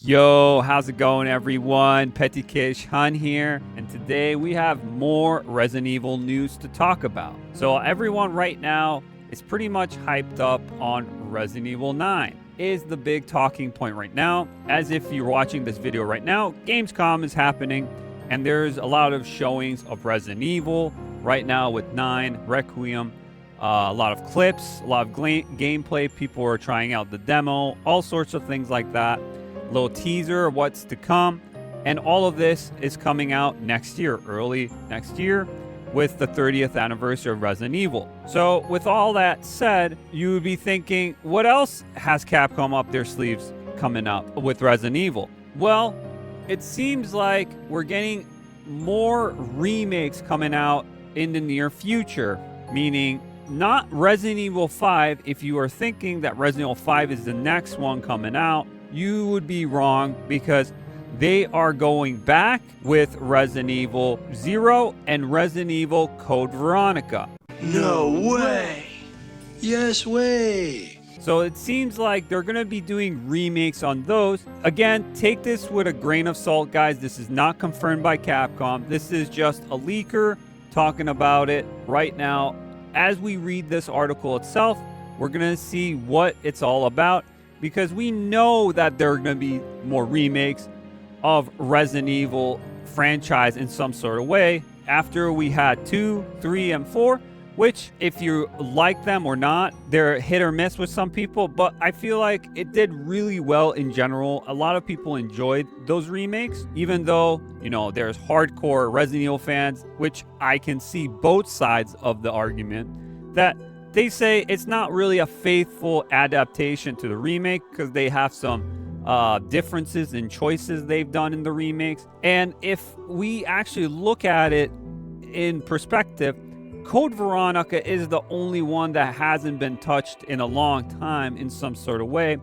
Yo, how's it going, everyone? Peti Kish here, and today we have more Resident Evil news to talk about. So everyone right now is pretty much hyped up on Resident Evil 9. Is the big talking point right now. As if you're watching this video right now, Gamescom is happening, and there's a lot of showings of Resident Evil right now with 9, Requiem, a lot of clips, a lot of gameplay. People are trying out the demo, all sorts of things like that. Little teaser of what's to come, and all of this is coming out next year, early next year, with the 30th anniversary of Resident Evil. So with all that said, you would be thinking, what else has Capcom up their sleeves coming up with Resident Evil? Well, it seems like we're getting more remakes coming out in the near future, meaning not Resident Evil 5. If you are thinking that Resident Evil 5 is the next one coming out, you would be wrong, because they are going back with Resident Evil 0 and Resident Evil Code Veronica. No way! Yes way! So it seems like they're going to be doing remakes on those. Again, take this with a grain of salt, guys. This is not confirmed by Capcom. This is just a leaker talking about it right now. As we read this article itself, we're going to see what it's all about, because we know that there are going to be more remakes of Resident Evil franchise in some sort of way after we had 2, 3, and 4, which, if you like them or not, they're hit or miss with some people, but I feel like it did really well in general. A lot of people enjoyed those remakes, even though, you know, there's hardcore Resident Evil fans, which I can see both sides of the argument, that they say it's not really a faithful adaptation to the remake because they have some differences in choices they've done in the remakes. And if we actually look at it in perspective, Code Veronica is the only one that hasn't been touched in a long time in some sort of way.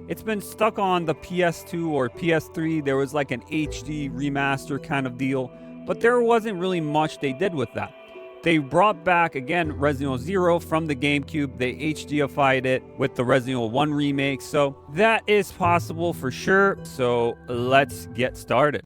It's been stuck on the PS2 or PS3. There was like an HD remaster kind of deal, but there wasn't really much they did with that. They brought back, again, Resident Evil 0 from the GameCube. They HDified it with the Resident Evil 1 remake. So that is possible for sure. So let's get started.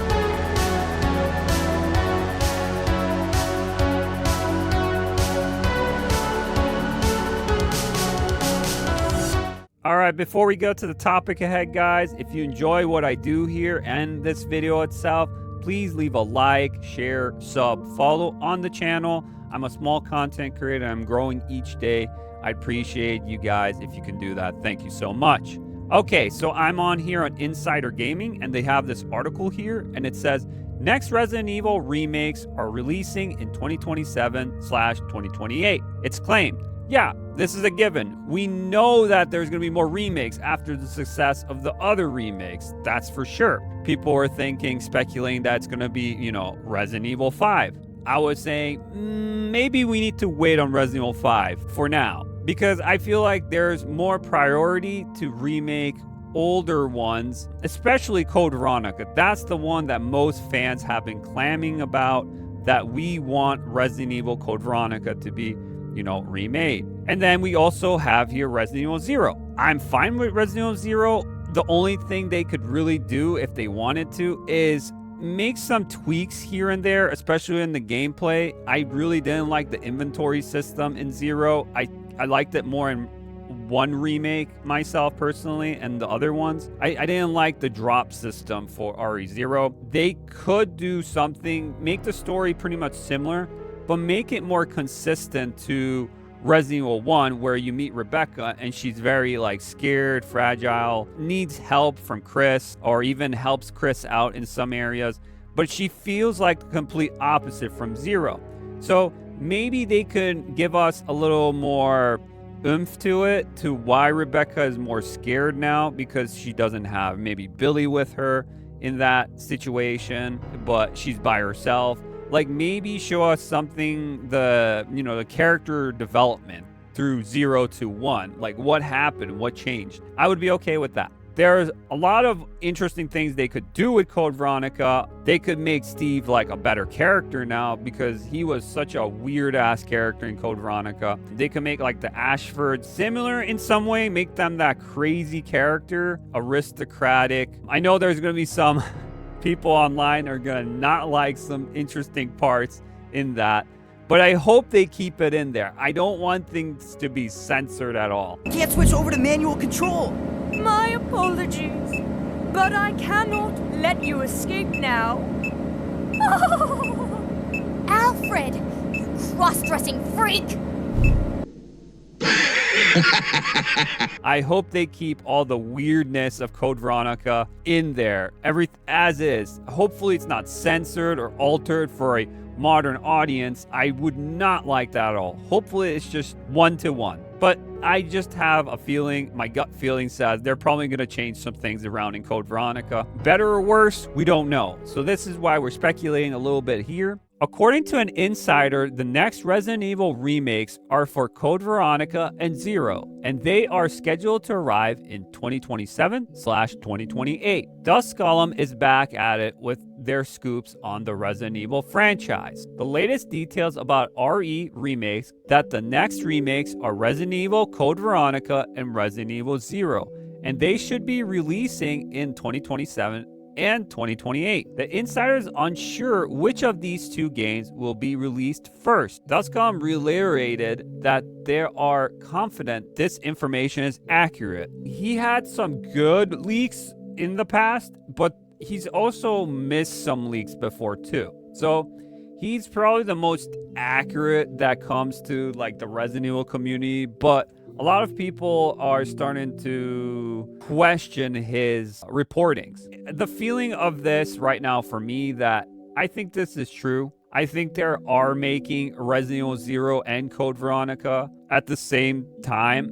All right, before we go to the topic ahead, guys, if you enjoy what I do here and this video itself, please leave a like, share, sub, follow on the channel. I'm a small content creator. I'm growing each day. I appreciate you guys if you can do that. Thank you so much. Okay, so I'm on here on Insider Gaming, and they have this article here, and it says, next Resident Evil remakes are releasing in 2027/2028. It's claimed. Yeah, this is a given. We know that there's going to be more remakes after the success of the other remakes. That's for sure. People are thinking, speculating that it's going to be, you know, Resident Evil 5. I was saying, maybe we need to wait on Resident Evil 5 for now, because I feel like there's more priority to remake older ones, especially Code Veronica. That's the one that most fans have been clamming about, that we want Resident Evil Code Veronica to be, you know, remade. And then we also have here Resident Evil 0. I'm fine with Resident Evil 0. The only thing they could really do if they wanted to is make some tweaks here and there, especially in the gameplay. I really didn't like the inventory system in 0. I liked it more in 1 remake myself personally, and the other ones. I didn't like the drop system for RE0. They could do something, make the story pretty much similar, but make it more consistent to Resident Evil 1, where you meet Rebecca and she's very like scared, fragile, needs help from Chris, or even helps Chris out in some areas, but she feels like the complete opposite from 0. So maybe they could give us a little more oomph to it, to why Rebecca is more scared now, because she doesn't have maybe Billy with her in that situation, but she's by herself. Like, maybe show us something, the character development through 0 to 1. Like, what happened? What changed? I would be okay with that. There's a lot of interesting things they could do with Code Veronica. They could make Steve like a better character now because he was such a weird ass character in Code Veronica. They could make like the Ashford similar in some way, make them that crazy character, aristocratic. I know there's going to be some people online are going to not like some interesting parts in that. But I hope they keep it in there. I don't want things to be censored at all. Can't switch over to manual control. My apologies, but I cannot let you escape now. Alfred, you cross-dressing freak! I hope they keep all the weirdness of Code Veronica in there, as is. Hopefully it's not censored or altered for a modern audience. I would not like that at all. Hopefully it's just 1-to-1. But I just have a feeling, my gut feeling says they're probably going to change some things around in Code Veronica. Better or worse, we don't know. So this is why we're speculating a little bit here. According to an insider, the next Resident Evil remakes are for Code Veronica and Zero, and they are scheduled to arrive in 2027/2028. Dusk Golem is back at it with their scoops on the Resident Evil franchise. The latest details about RE remakes that the next remakes are Resident Evil, Code Veronica, and Resident Evil Zero, and they should be releasing in 2027 and 2028. The insider is unsure which of these two games will be released first. Duscom reiterated that they are confident this information is accurate. He had some good leaks in the past, but he's also missed some leaks before too. So he's probably the most accurate that comes to like the Resident Evil community, but a lot of people are starting to question his reportings. The feeling of this right now for me that I think this is true. I think they are making Resident Evil 0 and Code Veronica at the same time,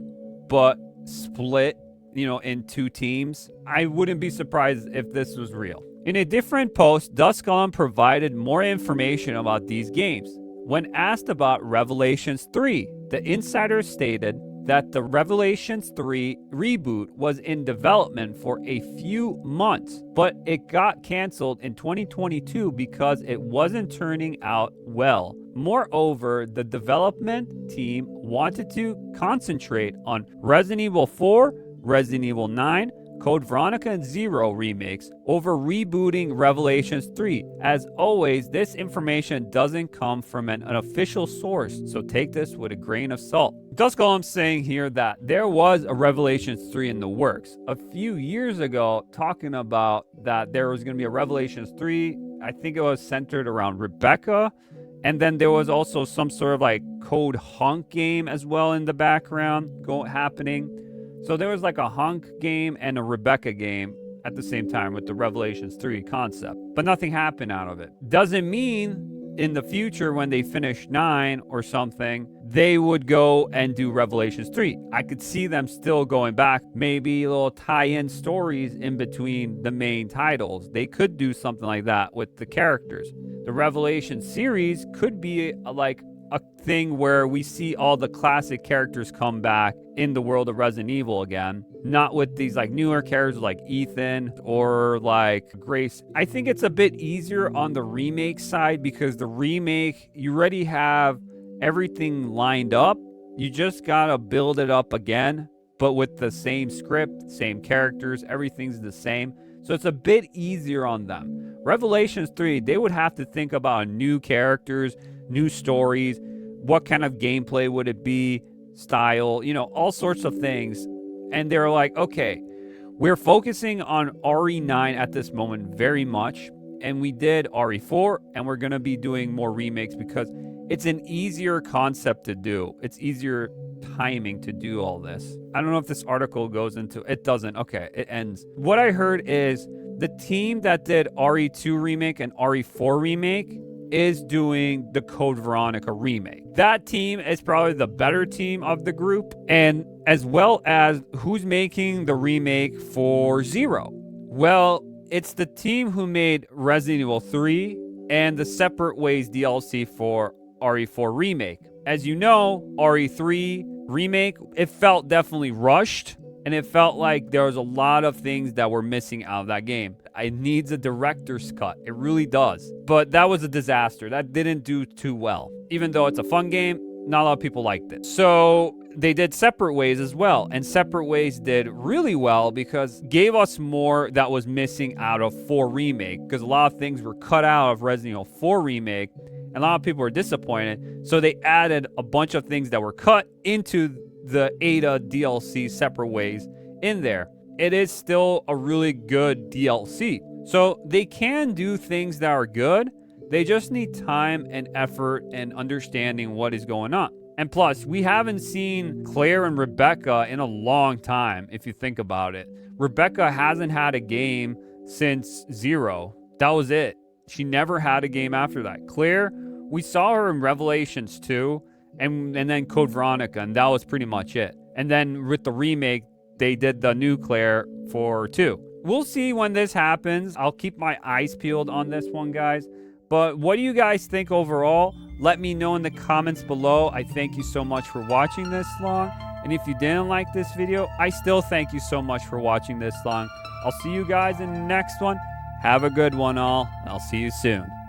but split, in two teams. I wouldn't be surprised if this was real. In a different post, Dusk Golem provided more information about these games. When asked about Revelations 3, the insider stated that the Revelations 3 reboot was in development for a few months, but it got canceled in 2022 because it wasn't turning out well. Moreover, the development team wanted to concentrate on Resident Evil 4, Resident Evil 9, Code Veronica and Zero remakes over rebooting Revelations 3. As always, this information doesn't come from an official source, so take this with a grain of salt. Dusk Golem's saying here that there was a Revelations 3 in the works. A few years ago, talking about that there was going to be a Revelations 3, I think it was centered around Rebecca, and then there was also some sort of like Code Hunk game as well in the background happening. So there was like a Hunk game and a Rebecca game at the same time with the Revelations 3 concept. But nothing happened out of it. Doesn't mean in the future when they finish 9 or something, they would go and do Revelations 3. I could see them still going back, maybe little tie-in stories in between the main titles. They could do something like that with the characters. The Revelation series could be like a thing where we see all the classic characters come back in the world of Resident Evil again, not with these like newer characters like Ethan or like Grace. I think it's a bit easier on the remake side because the remake, you already have everything lined up. You just gotta build it up again, but with the same script, same characters, everything's the same. So it's a bit easier on them. Revelations 3, they would have to think about new characters, new stories, what kind of gameplay would it be, style, all sorts of things. And they're like, okay, we're focusing on RE9 at this moment very much. And we did RE4, and we're going to be doing more remakes because it's an easier concept to do. It's easier timing to do all this. I don't know if this article goes into it. Doesn't. Okay, it ends. What I heard is the team that did RE2 remake and RE4 remake is doing the Code Veronica remake. That team is probably the better team of the group, and as well as who's making the remake for Zero. Well, it's the team who made Resident Evil 3 and the Separate Ways DLC for RE4 remake. As you know, RE3 remake, it felt definitely rushed. And it felt like there was a lot of things that were missing out of that game. It needs a director's cut. It really does. But that was a disaster. That didn't do too well. Even though it's a fun game, not a lot of people liked it. So they did Separate Ways as well. And Separate Ways did really well because gave us more that was missing out of 4 Remake. Because a lot of things were cut out of Resident Evil 4 Remake. And a lot of people were disappointed. So they added a bunch of things that were cut into the Ada DLC Separate Ways in there. It is still a really good DLC. So they can do things that are good. They just need time and effort and understanding what is going on. And plus, we haven't seen Claire and Rebecca in a long time, if you think about it. Rebecca hasn't had a game since 0. That was it. She never had a game after that. Claire, we saw her in Revelations 2 and then Code Veronica, and that was pretty much it. And then with the remake, they did the new Claire for 2. We'll see when this happens. I'll keep my eyes peeled on this one, guys. But what do you guys think overall? Let me know in the comments below. I thank you so much for watching this long. And if you didn't like this video, I still thank you so much for watching this long. I'll see you guys in the next one. Have a good one, all. I'll see you soon.